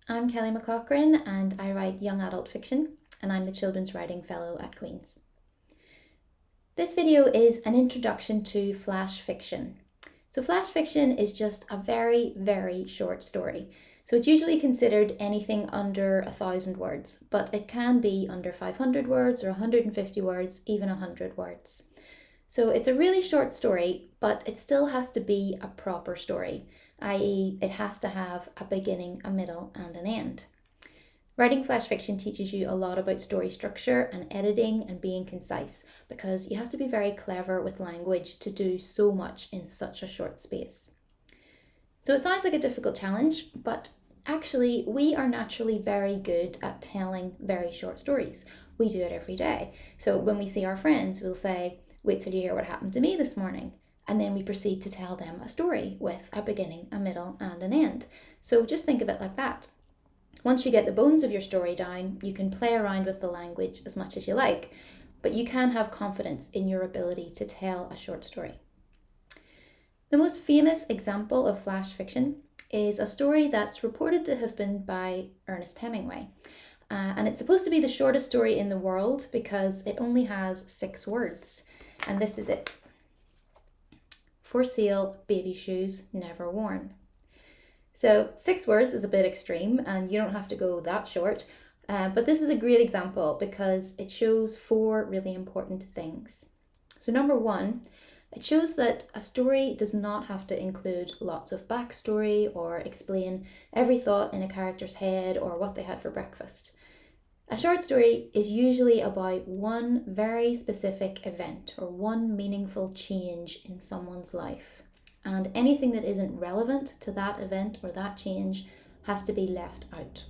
I'm Kelly McCaughrain and I write young adult fiction, and I'm the Children's Writing Fellow at Queen's. This video is an introduction to flash fiction. So flash fiction is just a very, very short story. So it's usually considered anything under 1,000 words, but it can be under 500 words or 150 words, even 100 words. So it's a really short story, but it still has to be a proper story, i.e. it has to have a beginning, a middle, and an end. Writing flash fiction teaches you a lot about story structure and editing and being concise, because you have to be very clever with language to do so much in such a short space. So it sounds like a difficult challenge, but actually we are naturally very good at telling very short stories. We do it every day. So when we see our friends, we'll say, "Wait till you hear what happened to me this morning." And then we proceed to tell them a story with a beginning, a middle, and an end. So just think of it like that. Once you get the bones of your story down, you can play around with the language as much as you like, but you can have confidence in your ability to tell a short story. The most famous example of flash fiction is a story that's reported to have been by Ernest Hemingway. And it's supposed to be the shortest story in the world because it only has 6 words. And this is it. For sale, baby shoes never worn. So 6 words is a bit extreme and you don't have to go that short, but this is a great example because it shows 4 really important things. So number 1, it shows that a story does not have to include lots of backstory or explain every thought in a character's head or what they had for breakfast. A short story is usually about one very specific event or one meaningful change in someone's life. And anything that isn't relevant to that event or that change has to be left out.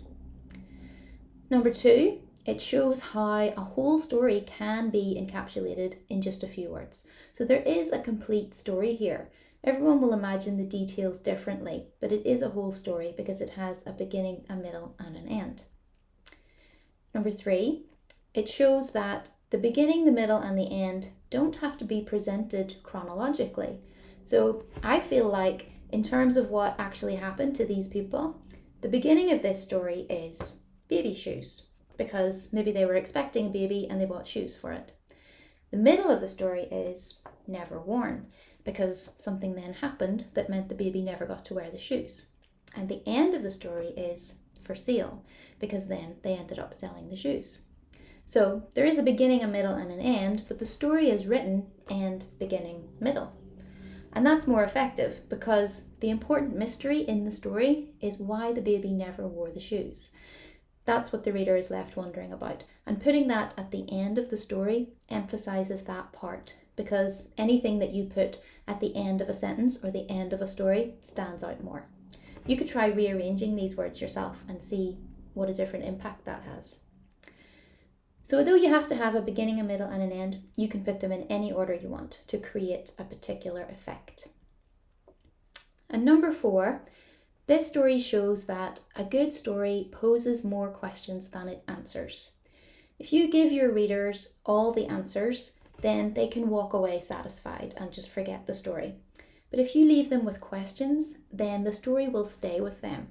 Number 2, it shows how a whole story can be encapsulated in just a few words. So there is a complete story here. Everyone will imagine the details differently, but it is a whole story because it has a beginning, a middle, and an end. Number 3, it shows that the beginning, the middle, and the end don't have to be presented chronologically. So I feel like in terms of what actually happened to these people, the beginning of this story is baby shoes, because maybe they were expecting a baby and they bought shoes for it. The middle of the story is never worn, because something then happened that meant the baby never got to wear the shoes. And the end of the story is for sale, because then they ended up selling the shoes. So there is a beginning, a middle, and an end, but the story is written end, beginning, middle. And that's more effective because the important mystery in the story is why the baby never wore the shoes. That's what the reader is left wondering about. And putting that at the end of the story emphasizes that part, because anything that you put at the end of a sentence or the end of a story stands out more. You could try rearranging these words yourself and see what a different impact that has. So although you have to have a beginning, a middle, and an end, you can put them in any order you want to create a particular effect. And number 4, this story shows that a good story poses more questions than it answers. If you give your readers all the answers, then they can walk away satisfied and just forget the story. But if you leave them with questions, then the story will stay with them.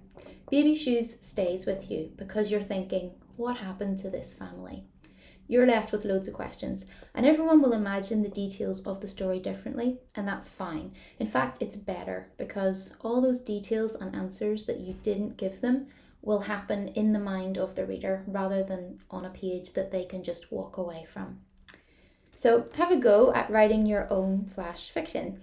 Baby shoes stays with you because you're thinking, what happened to this family? You're left with loads of questions, and everyone will imagine the details of the story differently, and that's fine. In fact, it's better because all those details and answers that you didn't give them will happen in the mind of the reader rather than on a page that they can just walk away from. So have a go at writing your own flash fiction.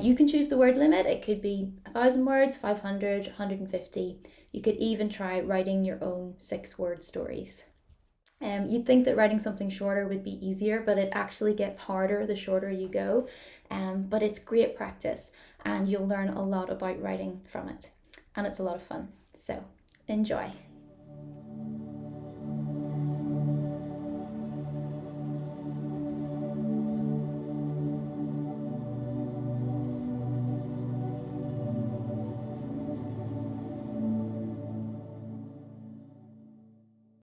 You can choose the word limit. It could be 1,000 words, 500, 150. You could even try writing your own 6-word stories. You'd think that writing something shorter would be easier, but it actually gets harder the shorter you go. But it's great practice and you'll learn a lot about writing from it. And it's a lot of fun. So enjoy.